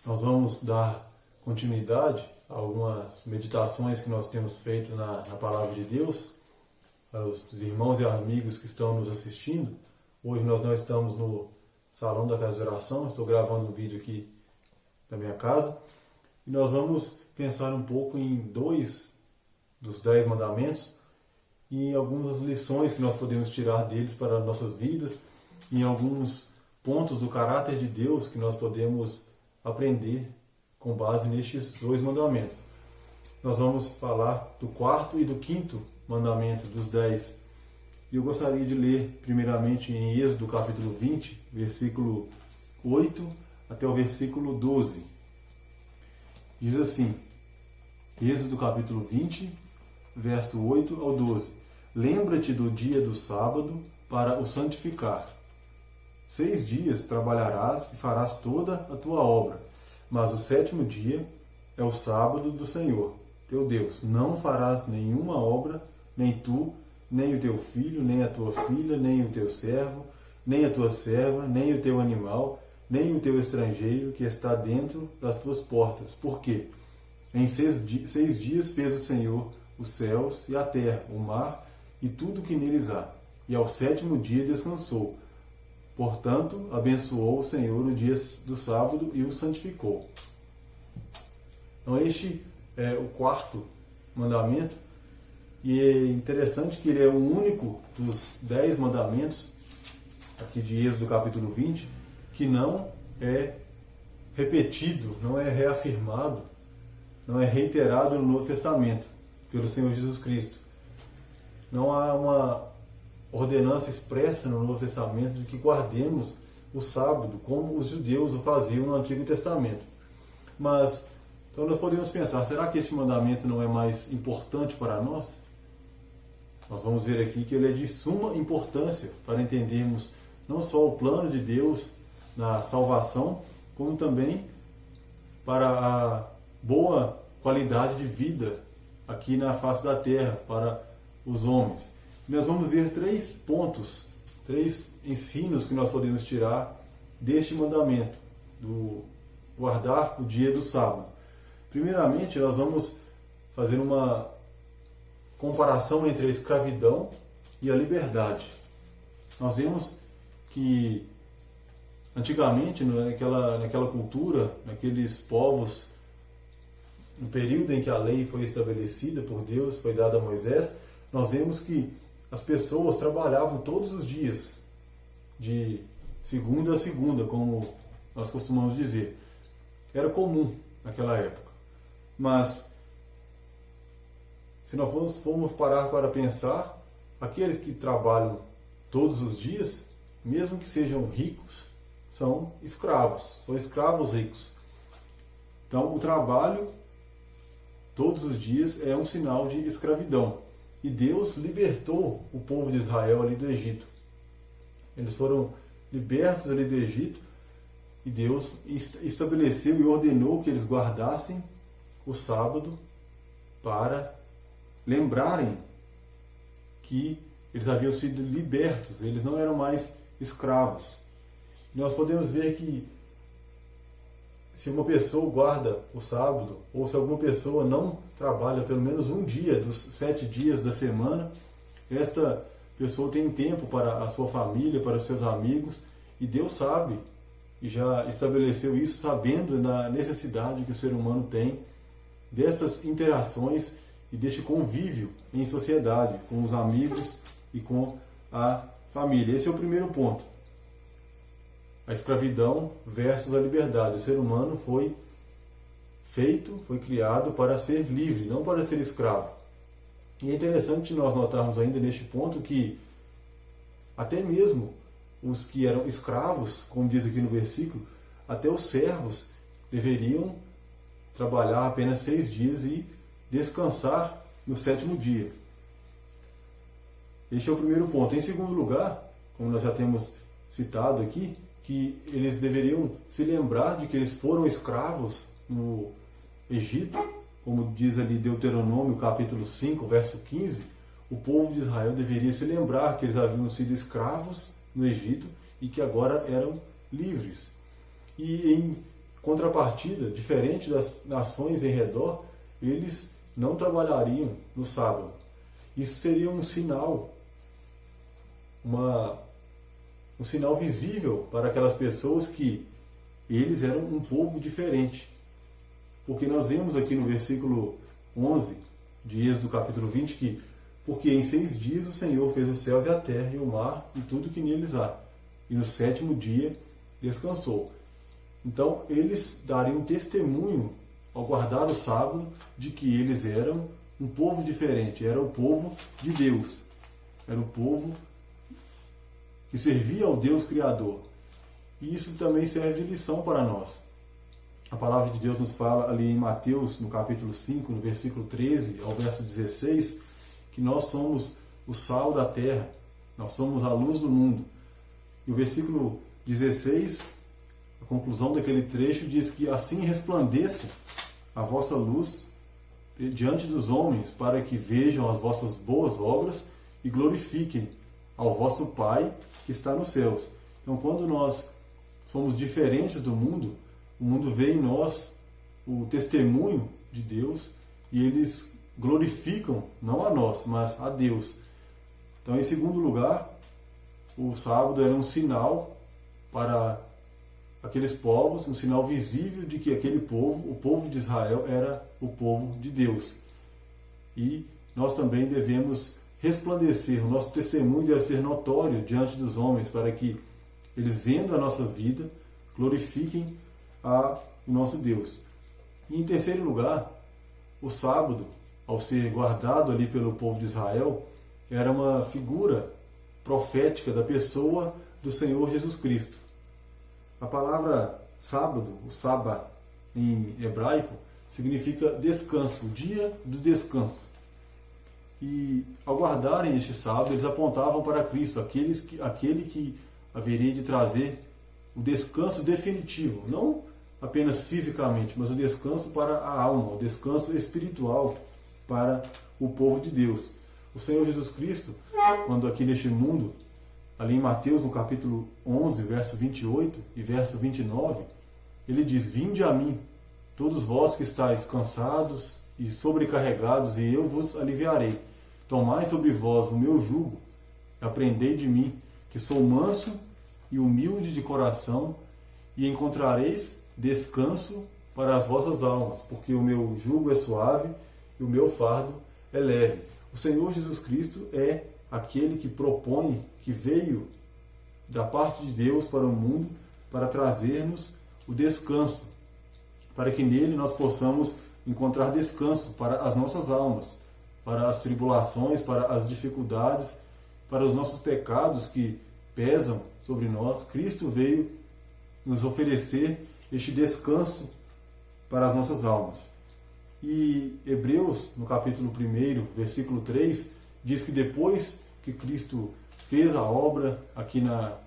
Nós vamos dar continuidade a algumas meditações que nós temos feito na Palavra de Deus. Para os irmãos e amigos que estão nos assistindo, hoje nós não estamos no salão da casa de oração, estou gravando um vídeo aqui da minha casa. E nós vamos pensar um pouco em 2 dos 10 mandamentos e em algumas lições que nós podemos tirar deles para nossas vidas, em alguns pontos do caráter de Deus que nós podemos aprender com base nestes 2 mandamentos. Nós vamos falar do 4º e do 5º mandamento dos 10. E eu gostaria de ler primeiramente em Êxodo capítulo 20, versículo 8 até o versículo 12. Diz assim, Êxodo capítulo 20, verso 8 ao 12. Lembra-te do dia do sábado para o santificar. 6 dias trabalharás e farás toda a tua obra, mas o 7º dia é o sábado do Senhor, teu Deus. Não farás nenhuma obra, nem tu, nem o teu filho, nem a tua filha, nem o teu servo, nem a tua serva, nem o teu animal, nem o teu estrangeiro que está dentro das tuas portas. Porque em 6 dias fez o Senhor os céus e a terra, o mar e tudo que neles há. E ao 7º dia descansou. Portanto, abençoou o Senhor o dia do sábado e o santificou. Então este é o 4º mandamento. E é interessante que ele é o único dos 10 mandamentos, aqui de Êxodo capítulo 20, que não é repetido, não é reafirmado, não é reiterado no Novo Testamento, pelo Senhor Jesus Cristo. Não há uma ordenança expressa no Novo Testamento de que guardemos o sábado, como os judeus o faziam no Antigo Testamento. Mas, então nós podemos pensar, será que este mandamento não é mais importante para nós? Nós vamos ver aqui que ele é de suma importância para entendermos não só o plano de Deus na salvação, como também para a boa qualidade de vida aqui na face da terra para os homens. Nós vamos ver 3 pontos, 3 ensinos que nós podemos tirar deste mandamento, do guardar o dia do sábado. Primeiramente, nós vamos fazer uma comparação entre a escravidão e a liberdade. Nós vemos que antigamente, naquela cultura, naqueles povos, no período em que a lei foi estabelecida por Deus, foi dada a Moisés, nós vemos que as pessoas trabalhavam todos os dias, de segunda a segunda, como nós costumamos dizer. Era comum naquela época. Mas, se nós formos parar para pensar, aqueles que trabalham todos os dias, mesmo que sejam ricos, são escravos ricos. Então, o trabalho todos os dias é um sinal de escravidão. E Deus libertou o povo de Israel ali do Egito. Eles foram libertos ali do Egito e Deus estabeleceu e ordenou que eles guardassem o sábado para lembrarem que eles haviam sido libertos, eles não eram mais escravos. E nós podemos ver que se uma pessoa guarda o sábado, ou se alguma pessoa não trabalha pelo menos um dia dos 7 dias da semana, esta pessoa tem tempo para a sua família, para os seus amigos, e Deus sabe, e já estabeleceu isso sabendo da necessidade que o ser humano tem dessas interações e deste convívio em sociedade, com os amigos e com a família. Esse é o primeiro ponto. A escravidão versus a liberdade. O ser humano foi criado para ser livre, não para ser escravo. E é interessante nós notarmos ainda neste ponto que até mesmo os que eram escravos, como diz aqui no versículo, até os servos deveriam trabalhar apenas 6 dias e descansar no 7º dia. Este é o primeiro ponto. Em segundo lugar, como nós já temos citado aqui, que eles deveriam se lembrar de que eles foram escravos no Egito, como diz ali Deuteronômio capítulo 5, verso 15, o povo de Israel deveria se lembrar que eles haviam sido escravos no Egito e que agora eram livres. E em contrapartida, diferente das nações em redor, eles não trabalhariam no sábado. Isso seria um sinal, um sinal visível para aquelas pessoas que eles eram um povo diferente. Porque nós vemos aqui no versículo 11 de Êxodo capítulo 20 que porque em 6 dias o Senhor fez os céus e a terra e o mar e tudo que neles há. E no 7º dia descansou. Então eles dariam testemunho ao guardar o sábado de que eles eram um povo diferente, era o povo de Deus, era o povo que servia ao Deus Criador. E isso também serve de lição para nós. A palavra de Deus nos fala ali em Mateus, no capítulo 5, no versículo 13 ao verso 16, que nós somos o sal da terra, nós somos a luz do mundo. E o versículo 16, a conclusão daquele trecho, diz que assim resplandeça a vossa luz diante dos homens, para que vejam as vossas boas obras e glorifiquem ao vosso Pai que está nos céus. Então, quando nós somos diferentes do mundo, o mundo vê em nós o testemunho de Deus e eles glorificam, não a nós, mas a Deus. Então, em segundo lugar, o sábado era um sinal para aqueles povos, um sinal visível de que aquele povo, o povo de Israel, era o povo de Deus. E nós também devemos resplandecer, o nosso testemunho deve ser notório diante dos homens, para que eles, vendo a nossa vida, glorifiquem o nosso Deus. E em terceiro lugar, o sábado, ao ser guardado ali pelo povo de Israel, era uma figura profética da pessoa do Senhor Jesus Cristo. A palavra sábado, o sábado em hebraico, significa descanso, o dia do descanso. E ao guardarem este sábado, eles apontavam para Cristo, aquele que haveria de trazer o descanso definitivo, não apenas fisicamente, mas o descanso para a alma, o descanso espiritual para o povo de Deus. O Senhor Jesus Cristo, quando aqui neste mundo, ali em Mateus, no capítulo 11, verso 28 e verso 29, ele diz: vinde a mim, todos vós que estáis cansados e sobrecarregados, e eu vos aliviarei. Tomai sobre vós o meu jugo, aprendei de mim, que sou manso e humilde de coração, e encontrareis descanso para as vossas almas, porque o meu jugo é suave e o meu fardo é leve. O Senhor Jesus Cristo é aquele que propõe, que veio da parte de Deus para o mundo para trazer-nos o descanso, para que nele nós possamos encontrar descanso para as nossas almas, para as tribulações, para as dificuldades, para os nossos pecados que pesam sobre nós. Cristo veio nos oferecer este descanso para as nossas almas. E Hebreus, no capítulo 1, versículo 3, diz que depois que Cristo fez a obra aqui na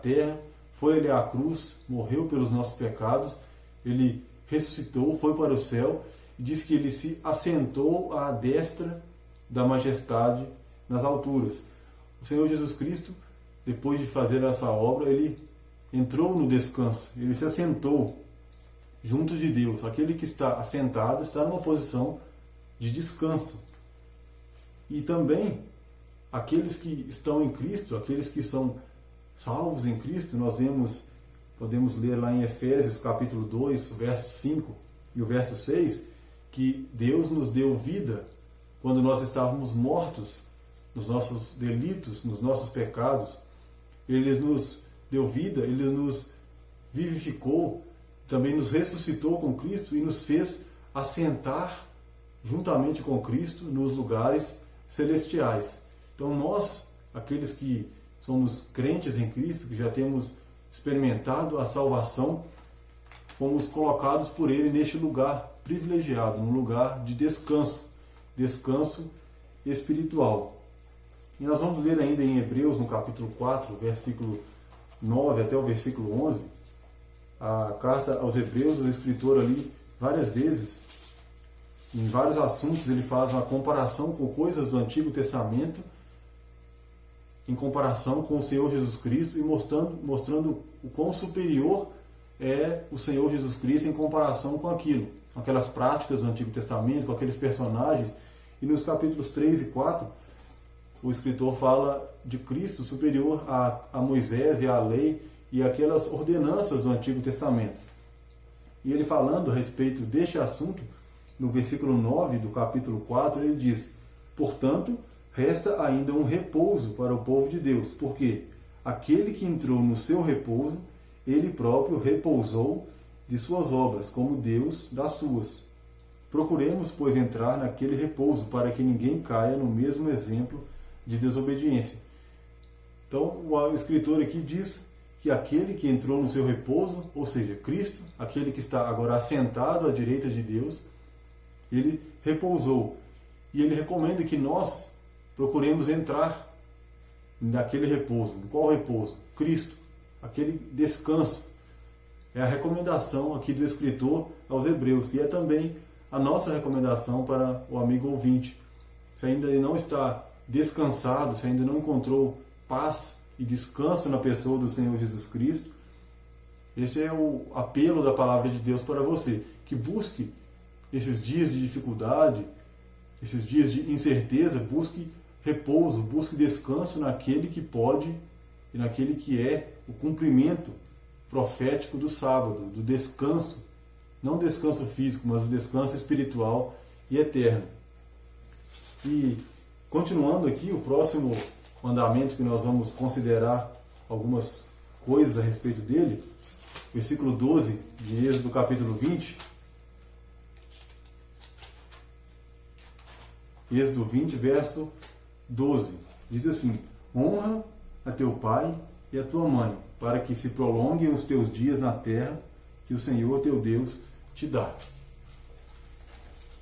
terra, foi ali à cruz, morreu pelos nossos pecados, ele ressuscitou, foi para o céu, e diz que ele se assentou à destra da majestade nas alturas. O Senhor Jesus Cristo, depois de fazer essa obra, ele entrou no descanso, ele se assentou junto de Deus. Aquele que está assentado está numa posição de descanso. E também aqueles que estão em Cristo, aqueles que são salvos em Cristo, nós podemos ler lá em Efésios capítulo 2, verso 5 e o verso 6, que Deus nos deu vida quando nós estávamos mortos nos nossos delitos, nos nossos pecados. Ele nos deu vida, ele nos vivificou, também nos ressuscitou com Cristo e nos fez assentar juntamente com Cristo nos lugares celestiais. Então nós, aqueles que somos crentes em Cristo, que já temos experimentado a salvação, fomos colocados por Ele neste lugar privilegiado, num lugar de descanso, descanso espiritual. E nós vamos ler ainda em Hebreus, no capítulo 4, versículo 9 até o versículo 11, a carta aos Hebreus, o escritor ali, várias vezes, em vários assuntos, ele faz uma comparação com coisas do Antigo Testamento, em comparação com o Senhor Jesus Cristo, e mostrando o quão superior é o Senhor Jesus Cristo em comparação com aquilo, com aquelas práticas do Antigo Testamento, com aqueles personagens. E nos capítulos 3 e 4, o escritor fala de Cristo superior a Moisés e à lei e aquelas ordenanças do Antigo Testamento. E ele falando a respeito deste assunto, no versículo 9 do capítulo 4, ele diz: portanto, resta ainda um repouso para o povo de Deus, porque aquele que entrou no seu repouso, ele próprio repousou de suas obras, como Deus das suas. Procuremos, pois, entrar naquele repouso, para que ninguém caia no mesmo exemplo de desobediência. Então, o escritor aqui diz que aquele que entrou no seu repouso, ou seja, Cristo, aquele que está agora assentado à direita de Deus, ele repousou. E ele recomenda que nós procuremos entrar naquele repouso. Qual repouso? Cristo, aquele descanso. É a recomendação aqui do escritor aos Hebreus, e é também a nossa recomendação para o amigo ouvinte. Se ainda não está descansado, se ainda não encontrou paz e descanso na pessoa do Senhor Jesus Cristo, esse é o apelo da palavra de Deus para você, que busque esses dias de dificuldade, esses dias de incerteza, busque repouso, busque descanso naquele que pode e naquele que é o cumprimento profético do sábado, do descanso, não descanso físico, mas o descanso espiritual e eterno. E continuando aqui, o próximo mandamento que nós vamos considerar algumas coisas a respeito dele, versículo 12 de Êxodo capítulo 20. Êxodo 20, verso 12. Diz assim: honra a teu pai e a tua mãe, para que se prolonguem os teus dias na terra que o Senhor teu Deus te dá.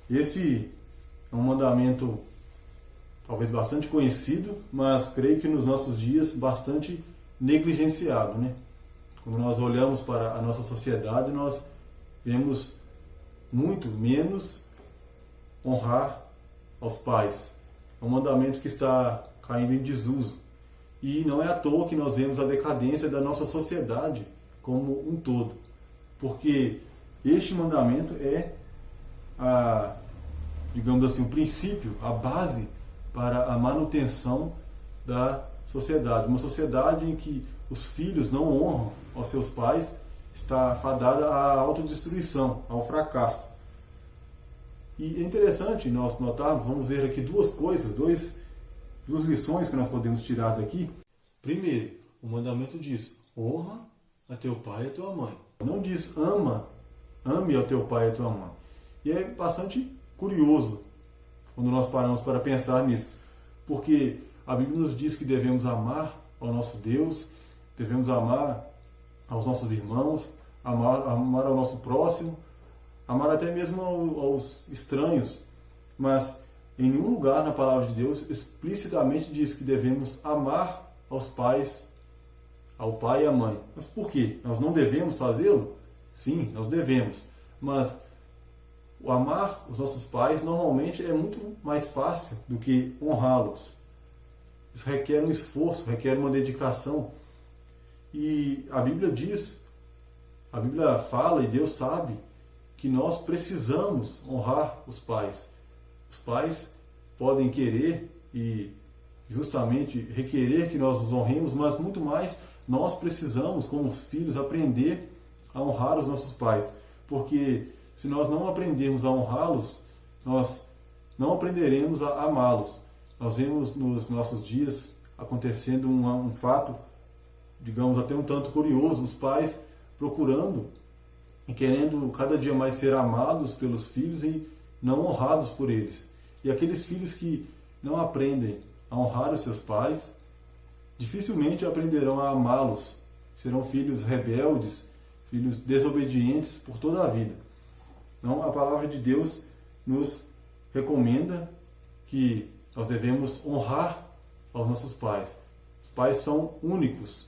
Esse é um mandamento talvez bastante conhecido, mas creio que nos nossos dias bastante negligenciado, né? Quando nós olhamos para a nossa sociedade, nós vemos muito menos honrar aos pais. É um mandamento que está caindo em desuso. E não é à toa que nós vemos a decadência da nossa sociedade como um todo. Porque este mandamento é digamos assim, o princípio, a base para a manutenção da sociedade. Uma sociedade em que os filhos não honram aos seus pais está fadada à autodestruição, ao fracasso. E é interessante nós notarmos, vamos ver aqui duas coisas, duas lições que nós podemos tirar daqui. Primeiro, o mandamento diz: honra a teu pai e a tua mãe. Não diz ame ao teu pai e a tua mãe. E é bastante curioso quando nós paramos para pensar nisso, porque a Bíblia nos diz que devemos amar ao nosso Deus, devemos amar aos nossos irmãos, amar ao nosso próximo, amar até mesmo aos estranhos, mas em nenhum lugar na palavra de Deus explicitamente diz que devemos amar aos pais, ao pai e à mãe. Mas por quê? Nós não devemos fazê-lo? Sim, nós devemos, mas o amar os nossos pais normalmente é muito mais fácil do que honrá-los. Isso requer um esforço, requer uma dedicação. E a Bíblia diz, a Bíblia fala e Deus sabe que nós precisamos honrar os pais. Os pais podem querer e justamente requerer que nós os honremos, mas muito mais nós precisamos, como filhos, aprender a honrar os nossos pais. Porque se nós não aprendermos a honrá-los, nós não aprenderemos a amá-los. Nós vemos nos nossos dias acontecendo um fato, digamos, até um tanto curioso, os pais procurando e querendo cada dia mais ser amados pelos filhos e não honrados por eles. E aqueles filhos que não aprendem a honrar os seus pais, dificilmente aprenderão a amá-los. Serão filhos rebeldes, filhos desobedientes por toda a vida. Então, a palavra de Deus nos recomenda que nós devemos honrar aos nossos pais. Os pais são únicos.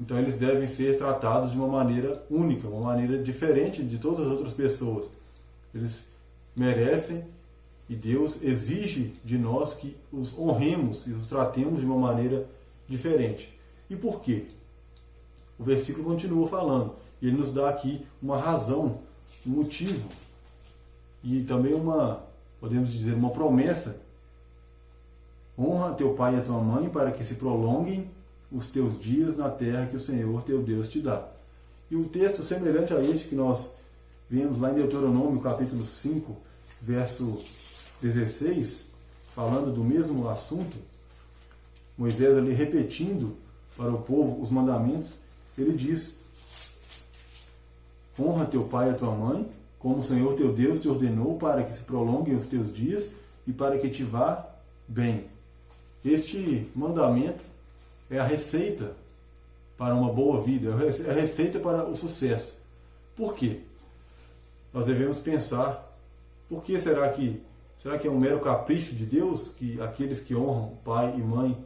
Então, eles devem ser tratados de uma maneira única, uma maneira diferente de todas as outras pessoas. Eles merecem e Deus exige de nós que os honremos e os tratemos de uma maneira diferente. E por quê? O versículo continua falando E Ele nos dá aqui uma razão, um motivo e também podemos dizer, uma promessa. Honra teu pai e a tua mãe para que se prolonguem os teus dias na terra que o Senhor teu Deus te dá. E um texto semelhante a este que nós vemos lá em Deuteronômio, capítulo 5, verso 16, falando do mesmo assunto, Moisés ali repetindo para o povo os mandamentos, ele diz: honra teu pai e a tua mãe, como o Senhor teu Deus te ordenou, para que se prolonguem os teus dias e para que te vá bem. Este mandamento é a receita para uma boa vida, é a receita para o sucesso. Por quê? Nós devemos pensar, por que será que é um mero capricho de Deus que aqueles que honram pai e mãe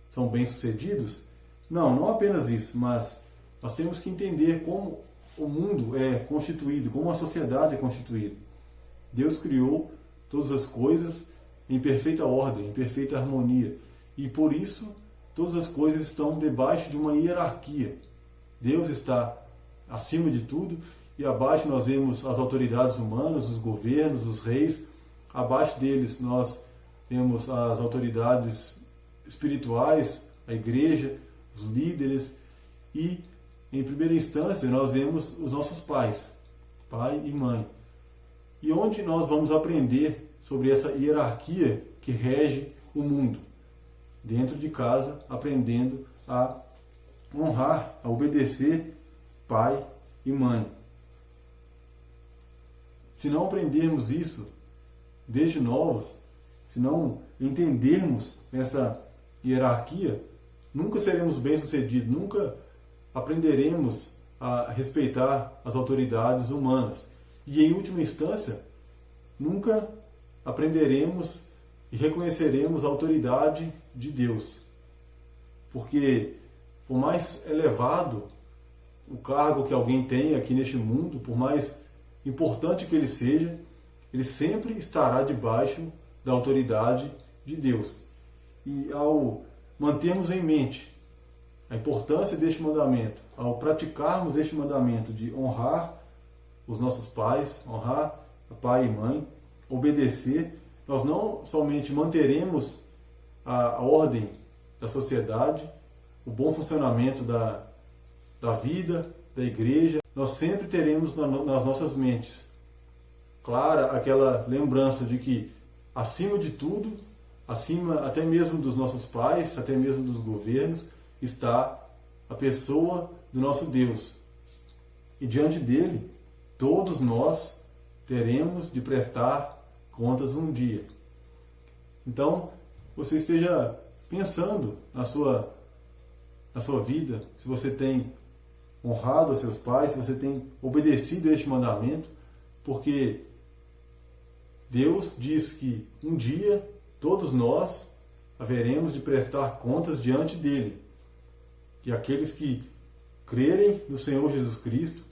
são bem-sucedidos? Não apenas isso, mas nós temos que entender como o mundo é constituído, como a sociedade é constituída. Deus criou todas as coisas em perfeita ordem, em perfeita harmonia. E por isso, todas as coisas estão debaixo de uma hierarquia. Deus está acima de tudo e abaixo nós vemos as autoridades humanas, os governos, os reis. Abaixo deles nós temos as autoridades espirituais, a igreja, os líderes e, em primeira instância, nós vemos os nossos pais, pai e mãe. E onde nós vamos aprender sobre essa hierarquia que rege o mundo? Dentro de casa, aprendendo a honrar, a obedecer pai e mãe. Se não aprendermos isso desde novos, se não entendermos essa hierarquia, nunca seremos bem-sucedidos, nunca aprenderemos a respeitar as autoridades humanas. E, em última instância, nunca aprenderemos e reconheceremos a autoridade de Deus. Porque, por mais elevado o cargo que alguém tem aqui neste mundo, por mais importante que ele seja, ele sempre estará debaixo da autoridade de Deus. E ao mantermos em mente a importância deste mandamento, ao praticarmos este mandamento de honrar os nossos pais, honrar pai e mãe, obedecer, nós não somente manteremos a ordem da sociedade, o bom funcionamento da vida, da igreja, nós sempre teremos nas nossas mentes clara aquela lembrança de que, acima de tudo, acima até mesmo dos nossos pais, até mesmo dos governos, está a pessoa do nosso Deus. E diante dele, todos nós teremos de prestar contas um dia. Então, você esteja pensando na sua vida, se você tem honrado os seus pais, se você tem obedecido a este mandamento, porque Deus diz que um dia todos nós haveremos de prestar contas diante dele. E aqueles que crerem no Senhor Jesus Cristo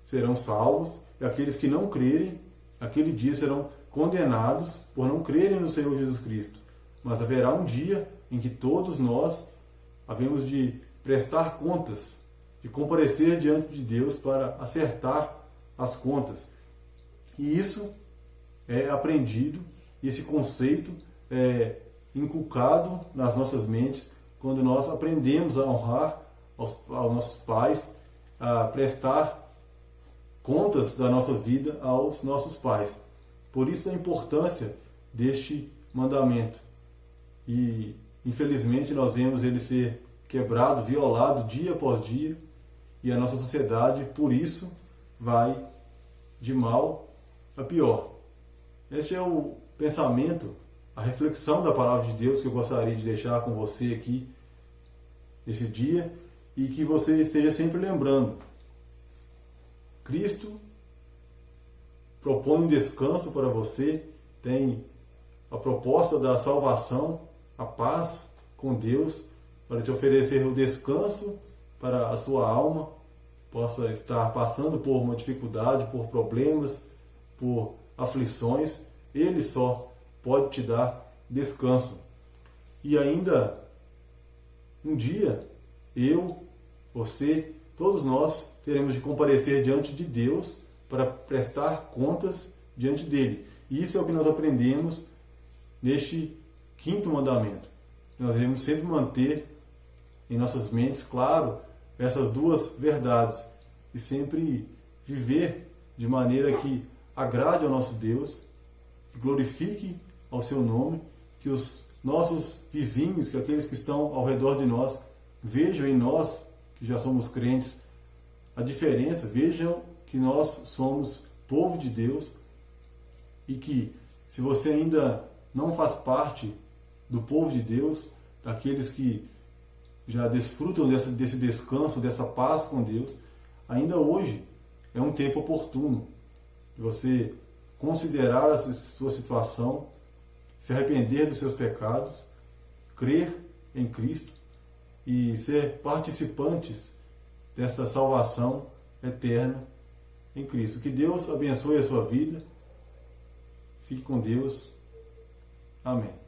serão salvos, e aqueles que não crerem, aquele dia serão condenados por não crerem no Senhor Jesus Cristo. Mas haverá um dia em que todos nós havemos de prestar contas, de comparecer diante de Deus para acertar as contas. E isso é aprendido, e esse conceito é inculcado nas nossas mentes quando nós aprendemos a honrar aos nossos pais, a prestar contas da nossa vida aos nossos pais. Por isso a importância deste mandamento. E, infelizmente, nós vemos ele ser quebrado, violado dia após dia, e a nossa sociedade, por isso, vai de mal a pior. Este é o pensamento, a reflexão da palavra de Deus que eu gostaria de deixar com você aqui nesse dia, e que você esteja sempre lembrando. Cristo propõe um descanso para você, tem a proposta da salvação, a paz com Deus, para te oferecer o descanso para a sua alma, possa estar passando por uma dificuldade, por problemas, por aflições. Ele só pode te dar descanso. E ainda um dia, eu, você, todos nós teremos de comparecer diante de Deus para prestar contas diante dele. E isso é o que nós aprendemos neste 5º mandamento. Nós devemos sempre manter em nossas mentes, claro, essas duas verdades e sempre viver de maneira que agrade ao nosso Deus, que glorifique ao seu nome, que os nossos vizinhos, que aqueles que estão ao redor de nós, vejam em nós, que já somos crentes, a diferença, vejam que nós somos povo de Deus e que, se você ainda não faz parte do povo de Deus, daqueles que já desfrutam desse descanso, dessa paz com Deus, ainda hoje é um tempo oportuno de você considerar a sua situação, se arrepender dos seus pecados, crer em Cristo e ser participantes dessa salvação eterna em Cristo. Que Deus abençoe a sua vida. Fique com Deus. Amém.